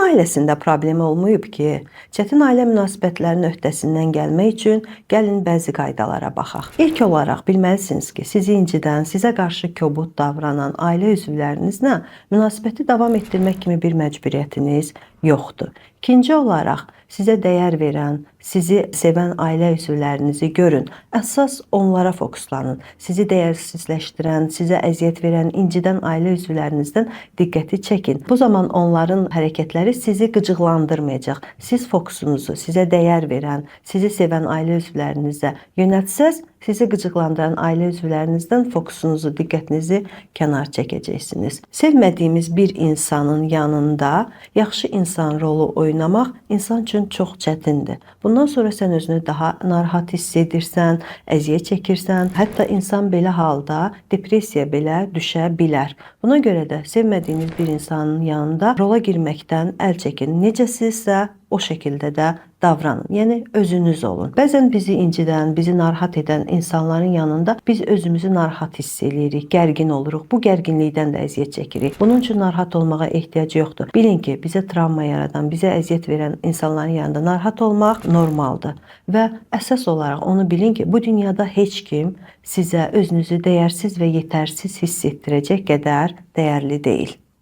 ailəsində problem olmayıb ki? Çətin ailə münasibətlərinin öhdəsindən gəlmək üçün gəlin bəzi qaydalara baxaq. İlk olaraq bilməlisiniz ki, sizi incidən, sizə qarşı kobud davranan ailə üzvlərinizlə münasibəti davam etdirmək kimi bir məcburiyyətiniz yoxdur. İkinci olaraq, sizə dəyər verən, sizi sevən ailə üzvlərinizi görün. Əsas onlara fokuslanın. Sizi dəyərsizləşdirən, sizə əziyyət verən, incidən ailə üzvlərinizdən diqqəti çəkin. Bu zaman onların hərəkətləri sizi qıcıqlandırmayacaq. Siz fokusunuzu sizə dəyər verən, sizi sevən ailə üzvlərinizə yönəltsəz, sizi qıcıqlandıran ailə üzvlərinizdən fokusunuzu, diqqətinizi kənar çəkəcəksiniz. Sevmədiyimiz bir insanın yanında yaxşı insan rolu oynamaq insan üçün çox çətindir. Bundan sonra sən özünü daha narahat hiss edirsən, əziyyət çəkirsən, hətta insan belə halda depressiya belə düşə bilər. Buna görə də sevmədiyiniz bir insanın yanında rola girməkdən əl çəkin. Necəsinizsə o şəkildə də davranın. Yəni özünüz olun. Bəzən bizi incidən, bizi narahat edən insanların yanında biz özümüzü narahat hiss edirik, gərgin oluruq. Bu gərginlikdən də əziyyət çəkirik. Bunun üçün narahat olmağa ehtiyac yoxdur. Bilin ki, bizə travma yaradan, bizə əziyyət verən insanların yanında narahat olmaq normaldır. Və əsas olaraq onu bilin ki, bu dünyada heç kim sizə özünüzü dəyərsiz və yetərsiz hiss etdirəcək qədər dəyərli deyil.